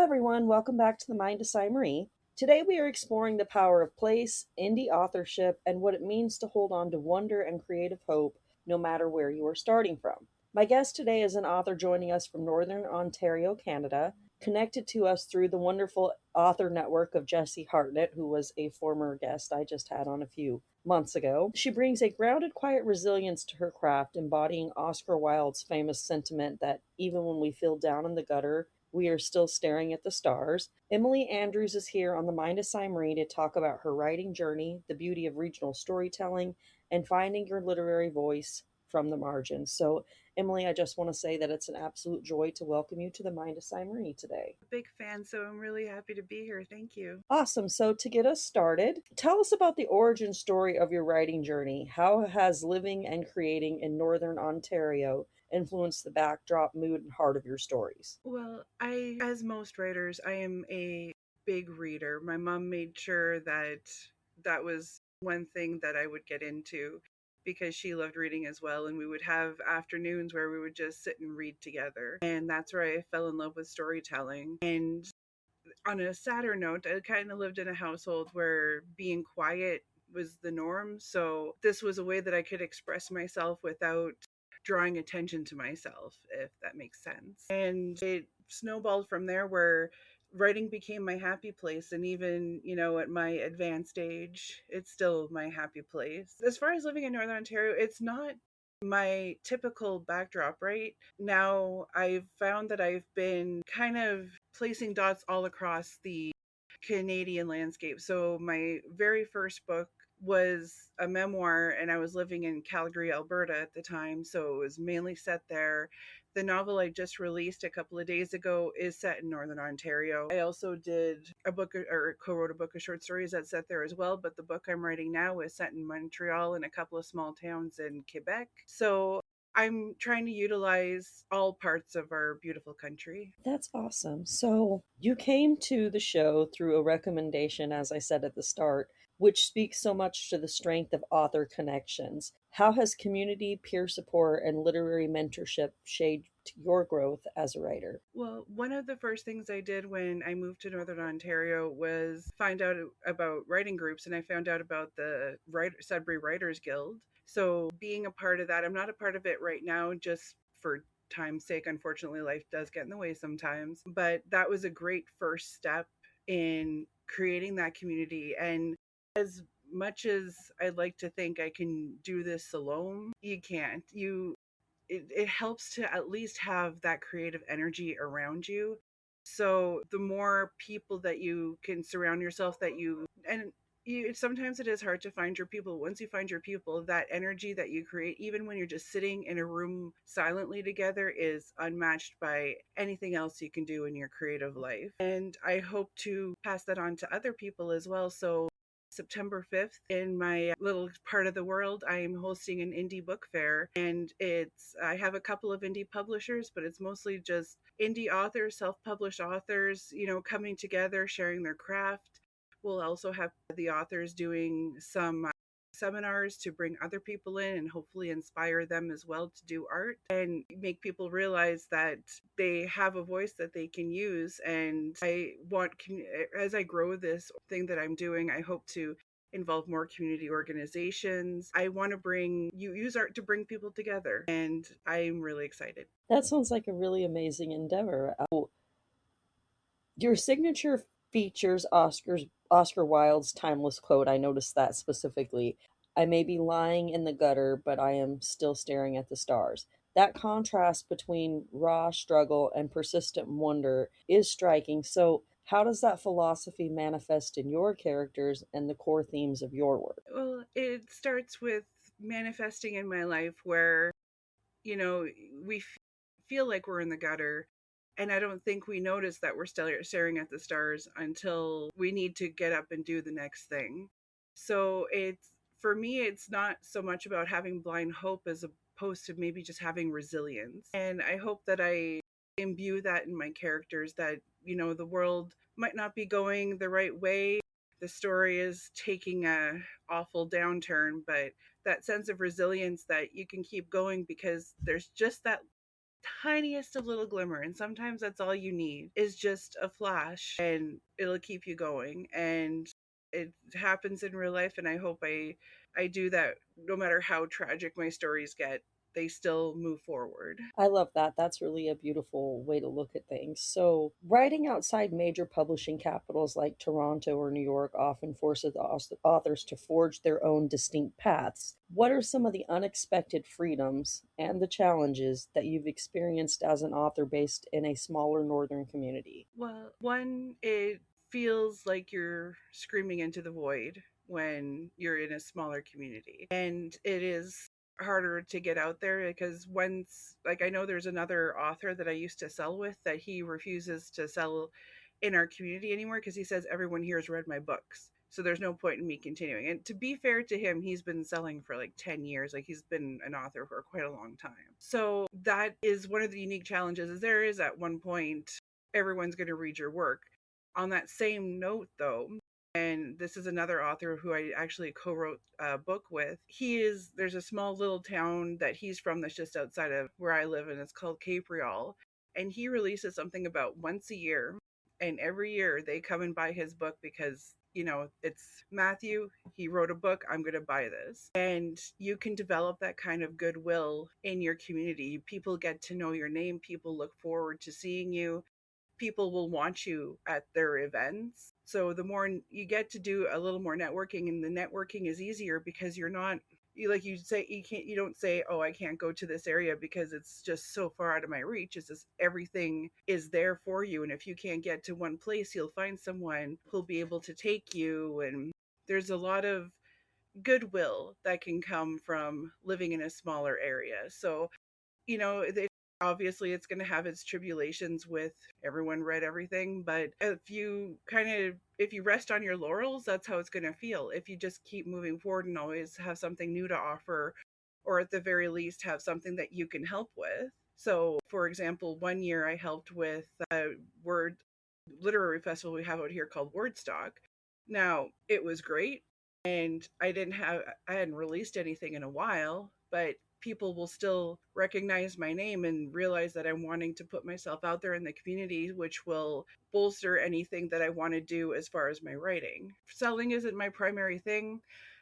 everyone, welcome back to the Mind of Sai Marie. Today we are exploring the power of place, indie authorship, and what it means to hold on to wonder and creative hope no matter where you are starting from. My guest today is an author joining us from Northern Ontario, Canada, connected to us through the wonderful author network of Jessie Hartnet, who was a former guest I just had on a few months ago. She brings a grounded, quiet resilience to her craft, embodying Oscar Wilde's famous sentiment that even when we feel down in the gutter, we are still staring at the stars. Emily Andrews is here on the Mind of Sai Marie to talk about her writing journey, the beauty of regional storytelling, and finding your literary voice from the margins. So, Emily, I just want to say that it's an absolute joy to welcome you to the Mind of Sai Marie today. Big fan, so I'm really happy to be here. Thank you. Awesome. So, to get us started, tell us about the origin story of your writing journey. How has living and creating in Northern Ontario influenced the backdrop, mood, and heart of your stories? Well, as most writers, I am a big reader. My mom made sure that that was one thing that I would get into because she loved reading as well. And we would have afternoons where we would just sit and read together. And that's where I fell in love with storytelling. And on a sadder note, I kind of lived in a household where being quiet was the norm. So this was a way that I could express myself without drawing attention to myself, if that makes sense. And it snowballed from there where writing became my happy place. And even, at my advanced age, it's still my happy place. As far as living in Northern Ontario, it's not my typical backdrop. Right now, I've found that I've been kind of placing dots all across the Canadian landscape. So my very first book was a memoir, and I was living in Calgary, Alberta at the time, so it was mainly set there. The novel I just released a couple of days ago is set in Northern Ontario. I also did a book or co-wrote a book of short stories that's set there as well, but the book I'm writing now is set in Montreal and a couple of small towns in Quebec. So I'm trying to utilize all parts of our beautiful country. That's awesome. So you came to the show through a recommendation, as I said at the start, which speaks so much to the strength of author connections. How has community, peer support, and literary mentorship shaped your growth as a writer? Well, one of the first things I did when I moved to Northern Ontario was find out about writing groups, and I found out about the Sudbury Writers Guild. So, being a part of that, I'm not a part of it right now just for time's sake. Unfortunately, life does get in the way sometimes. But that was a great first step in creating that community. And as much as I'd like to think I can do this alone, you can't. It helps to at least have that creative energy around you. So the more people that you can surround yourself that you and you sometimes it is hard to find your people. Once you find your people, that energy that you create, even when you're just sitting in a room silently together, is unmatched by anything else you can do in your creative life. And I hope to pass that on to other people as well. So September 5th, in my little part of the world, I'm hosting an indie book fair, and I have a couple of indie publishers, but it's mostly just indie authors, self-published authors, coming together, sharing their craft. We'll also have the authors doing some seminars to bring other people in and hopefully inspire them as well to do art and make people realize that they have a voice that they can use. And as I grow this thing that I'm doing, I hope to involve more community organizations. I want to use art to bring people together, and I'm really excited. That sounds like a really amazing endeavor. Your signature features Oscar Wilde's timeless quote. I noticed that specifically. I may be lying in the gutter, but I am still staring at the stars. That contrast between raw struggle and persistent wonder is striking. So, how does that philosophy manifest in your characters and the core themes of your work? Well, it starts with manifesting in my life where, you know, feel like we're in the gutter. And I don't think we notice that we're still staring at the stars until we need to get up and do the next thing. So for me, it's not so much about having blind hope as opposed to maybe just having resilience. And I hope that I imbue that in my characters that, the world might not be going the right way. The story is taking a awful downturn, but that sense of resilience that you can keep going because there's just that tiniest of little glimmer, and sometimes that's all you need is just a flash, and it'll keep you going. And it happens in real life, and I hope I do that. No matter how tragic my stories get, they still move forward. I love that. That's really a beautiful way to look at things. So, writing outside major publishing capitals like Toronto or New York often forces authors to forge their own distinct paths. What are some of the unexpected freedoms and the challenges that you've experienced as an author based in a smaller northern community? Well, one, it feels like you're screaming into the void when you're in a smaller community. And it is harder to get out there because once, like, I know there's another author that I used to sell with that he refuses to sell in our community anymore because he says everyone here has read my books. So there's no point in me continuing. And to be fair to him, he's been selling for like 10 years. Like he's been an author for quite a long time. So that is one of the unique challenges is there is at one point everyone's going to read your work. On that same note, though, and this is another author who I actually co-wrote a book with. There's a small little town that he's from that's just outside of where I live, and it's called Capriol. And he releases something about once a year, and every year they come and buy his book because it's Matthew, he wrote a book, I'm going to buy this. And you can develop that kind of goodwill in your community. People get to know your name, people look forward to seeing you, people will want you at their events. So the more you get to do a little more networking, and the networking is easier because you're not you don't say, oh, I can't go to this area because it's just so far out of my reach. It's just everything is there for you, and if you can't get to one place, you'll find someone who'll be able to take you. And there's a lot of goodwill that can come from living in a smaller area. So obviously it's going to have its tribulations with everyone read everything, but if you rest on your laurels, that's how it's going to feel. If you just keep moving forward and always have something new to offer, or at the very least have something that you can help with. So for example, one year I helped with a word literary festival we have out here called Wordstock. Now it was great, and I hadn't released anything in a while, but people will still recognize my name and realize that I'm wanting to put myself out there in the community, which will bolster anything that I want to do as far as my writing. Selling isn't my primary thing.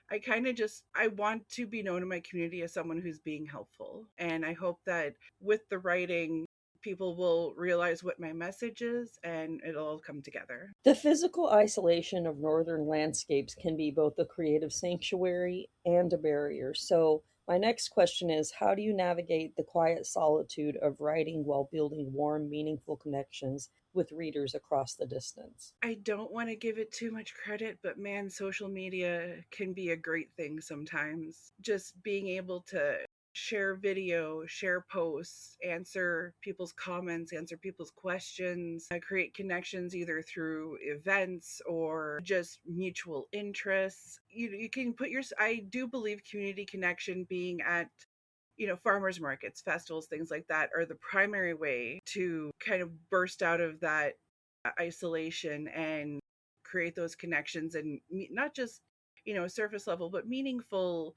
I want to be known in my community as someone who's being helpful. And I hope that with the writing, people will realize what my message is and it'll all come together. The physical isolation of northern landscapes can be both a creative sanctuary and a barrier. So, my next question is, how do you navigate the quiet solitude of writing while building warm, meaningful connections with readers across the distance? I don't want to give it too much credit, but man, social media can be a great thing sometimes. Just being able to share video, share posts, answer people's comments, answer people's questions, create connections either through events or just mutual interests. You can I do believe community connection being at farmers markets, festivals, things like that are the primary way to kind of burst out of that isolation and create those connections, and not just surface level but meaningful.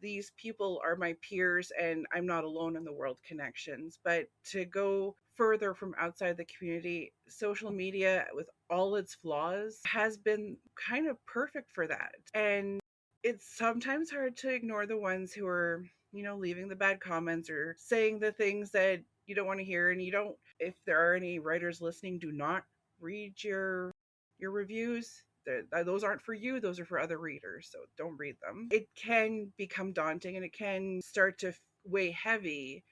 These people are my peers and I'm not alone in the world connections. But to go further from outside the community, social media with all its flaws has been kind of perfect for that. And it's sometimes hard to ignore the ones who are leaving the bad comments or saying the things that you don't want to hear. And you don't if there are any writers listening, do not read your reviews. Those aren't for you, those are for other readers, so don't read them. It can become daunting and it can start to weigh heavy,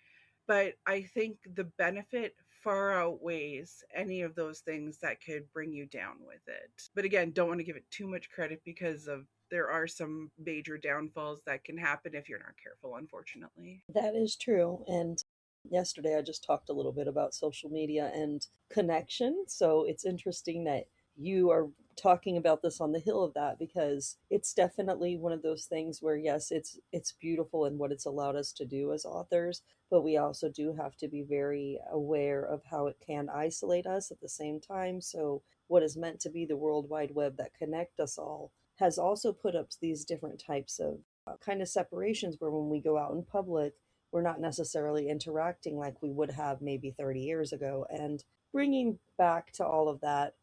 but I think the benefit far outweighs any of those things that could bring you down with it. But again, don't want to give it too much credit because there are some major downfalls that can happen if you're not careful, unfortunately. That is true. And yesterday I just talked a little bit about social media and connection. So it's interesting that you are talking about this on the hill of that, because it's definitely one of those things where yes, it's beautiful in what it's allowed us to do as authors, but we also do have to be very aware of how it can isolate us at the same time. So what is meant to be the World Wide Web that connect us all has also put up these different types of kind of separations where when we go out in public, we're not necessarily interacting like we would have maybe 30 years ago. And bringing back to all of that,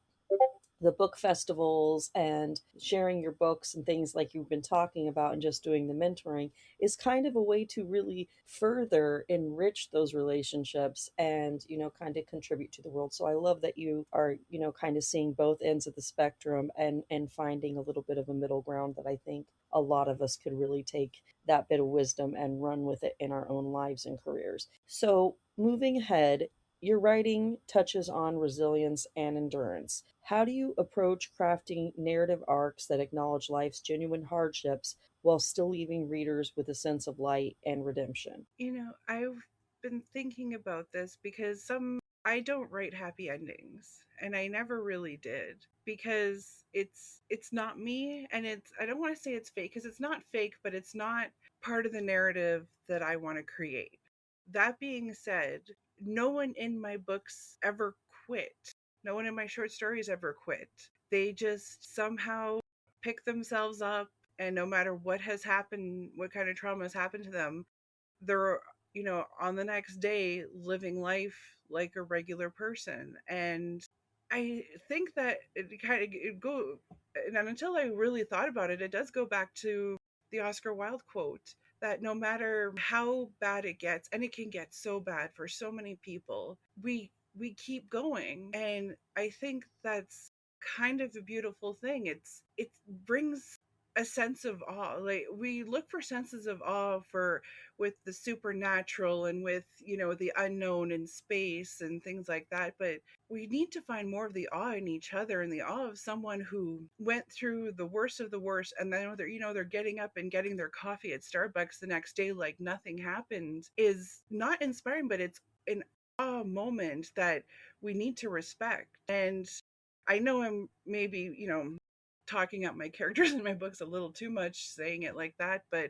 the book festivals and sharing your books and things like you've been talking about and just doing the mentoring is kind of a way to really further enrich those relationships and, kind of contribute to the world. So I love that you are, kind of seeing both ends of the spectrum and finding a little bit of a middle ground that I think a lot of us could really take that bit of wisdom and run with it in our own lives and careers. So moving ahead, your writing touches on resilience and endurance. How do you approach crafting narrative arcs that acknowledge life's genuine hardships while still leaving readers with a sense of light and redemption? I've been thinking about this because I don't write happy endings, and I never really did because it's not me, and I don't want to say it's fake because it's not fake, but it's not part of the narrative that I want to create. That being said, no one in my books ever quit. No one in my short stories ever quit. They just somehow pick themselves up, and no matter what has happened, what kind of trauma has happened to them, they're on the next day living life like a regular person. And I think that it kind of it go and until I really thought about it, it does go back to the Oscar Wilde quote that no matter how bad it gets, and it can get so bad for so many people, we keep going. And I think that's kind of a beautiful thing. It brings a sense of awe. Like, we look for senses of awe for with the supernatural and with the unknown in space and things like that, but we need to find more of the awe in each other, and the awe of someone who went through the worst of the worst, and then they're getting up and getting their coffee at Starbucks the next day like nothing happened, is not inspiring, but it's an awe moment that we need to respect. And I know I'm maybe talking up my characters in my books a little too much saying it like that, but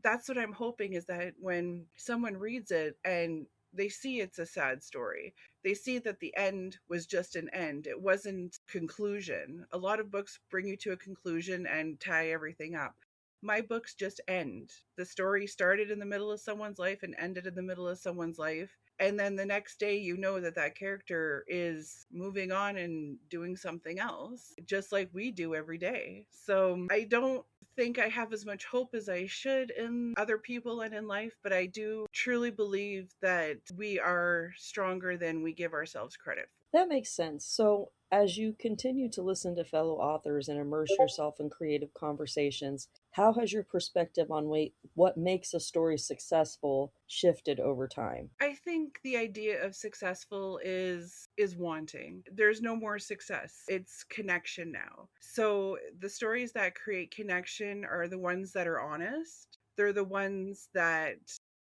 that's what I'm hoping, is that when someone reads it and they see it's a sad story, they see that the end was just an end. It wasn't conclusion. A lot of books bring you to a conclusion and tie everything up. My books just end. The story started in the middle of someone's life and ended in the middle of someone's life. And then the next day, that character is moving on and doing something else, just like we do every day. So I don't think I have as much hope as I should in other people and in life, but I do truly believe that we are stronger than we give ourselves credit for. That makes sense. So, as you continue to listen to fellow authors and immerse yourself in creative conversations, how has your perspective on what makes a story successful shifted over time? I think the idea of successful is wanting. There's no more success. It's connection now. So the stories that create connection are the ones that are honest. They're the ones that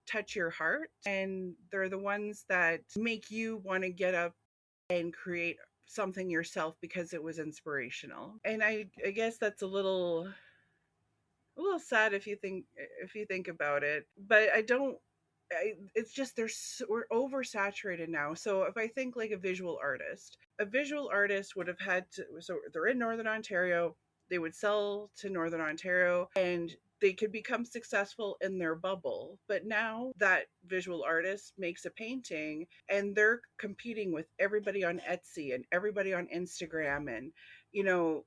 touch your heart, and they're the ones that make you want to get up and create something yourself because it was inspirational. And I guess that's a little sad if you think about it, but it's just we're oversaturated now. So if I think like a visual artist would have had to, so they're in Northern Ontario, they would sell to Northern Ontario, and they could become successful in their bubble. But now that visual artist makes a painting and they're competing with everybody on Etsy and everybody on Instagram, and you know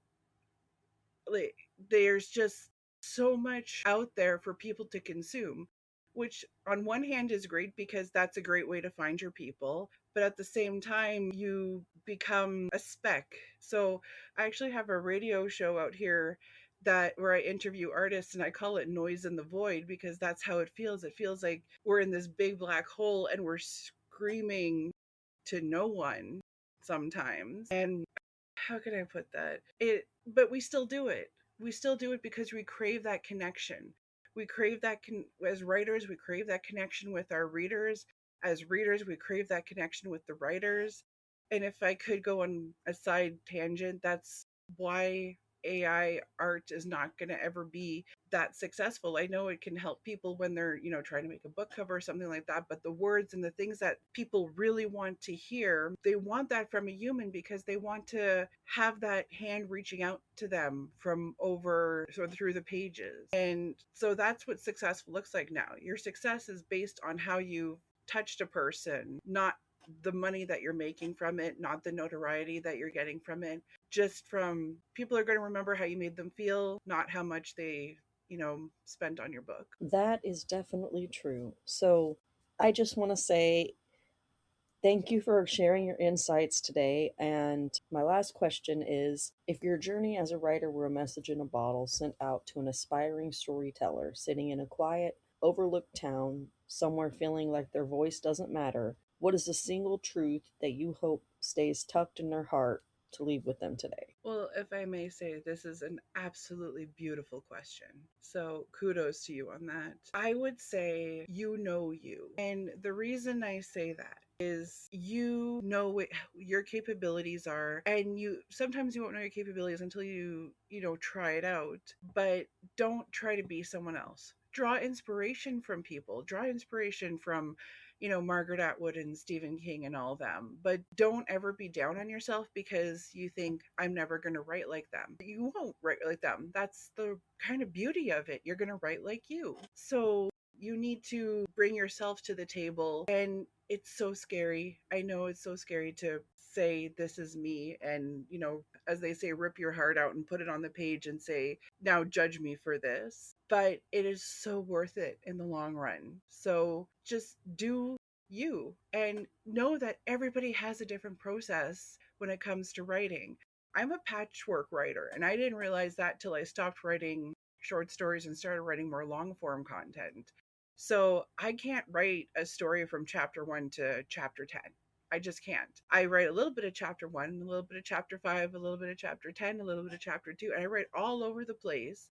like, there's just so much out there for people to consume, which on one hand is great because that's a great way to find your people, but at the same time you become a speck. So I actually have a radio show out here that where I interview artists, and I call it Noise in the Void because that's how it feels. It feels like we're in this big black hole and we're screaming to no one sometimes. And how can I put that? But we still do it. We still do it because we crave that connection. We crave as writers, we crave that connection with our readers. As readers, we crave that connection with the writers. And if I could go on a side tangent, that's why AI art is not going to ever be that successful. I know it can help people when they're, trying to make a book cover or something like that, but the words and the things that people really want to hear, they want that from a human because they want to have that hand reaching out to them from over or through the pages. And so that's what successful looks like now. Your success is based on how you touched a person, not the money that you're making from it, not the notoriety that you're getting from it. Just from people are going to remember how you made them feel, not how much they, spent on your book. That is definitely true. So I just want to say thank you for sharing your insights today. And my last question is, if your journey as a writer were a message in a bottle sent out to an aspiring storyteller sitting in a quiet, overlooked town, somewhere feeling like their voice doesn't matter, what is the single truth that you hope stays tucked in their heart to leave with them today? Well, if I may say, this is an absolutely beautiful question. So kudos to you on that. I would say you know you. And the reason I say that is you know what your capabilities are, and you sometimes you won't know your capabilities until you try it out. But don't try to be someone else. Draw inspiration from people. Draw inspiration from Margaret Atwood and Stephen King and all them. But don't ever be down on yourself because you think, I'm never going to write like them. You won't write like them. That's the kind of beauty of it. You're going to write like you. So you need to bring yourself to the table. And it's so scary. I know it's so scary to say, this is me. And, as they say, rip your heart out and put it on the page and say, now judge me for this. But it is so worth it in the long run. So just do you and know that everybody has a different process when it comes to writing. I'm a patchwork writer, and I didn't realize that till I stopped writing short stories and started writing more long form content. So I can't write a story from chapter 1 to chapter 10. I just can't. I write a little bit of chapter 1, a little bit of chapter 5, a little bit of chapter 10, a little bit of chapter 2, and I write all over the place.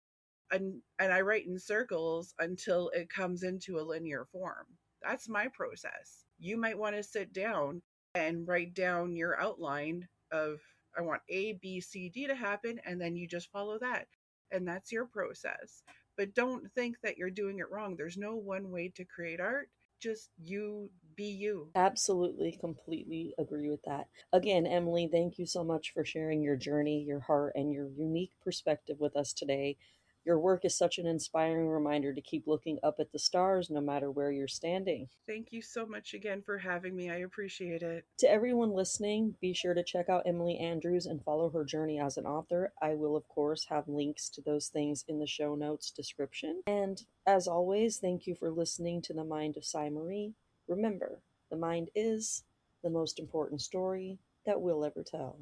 And I write in circles until it comes into a linear form. That's my process. You might want to sit down and write down your outline of, I want A, B, C, D to happen, and then you just follow that. And that's your process. But don't think that you're doing it wrong. There's no one way to create art. Just you be you. Absolutely, completely agree with that. Again, Emily, thank you so much for sharing your journey, your heart, and your unique perspective with us today. Your work is such an inspiring reminder to keep looking up at the stars no matter where you're standing. Thank you so much again for having me. I appreciate it. To everyone listening, be sure to check out Emily Andrews and follow her journey as an author. I will, of course, have links to those things in the show notes description. And as always, thank you for listening to the Mind of Sai Marie. Remember, the mind is the most important story that we'll ever tell.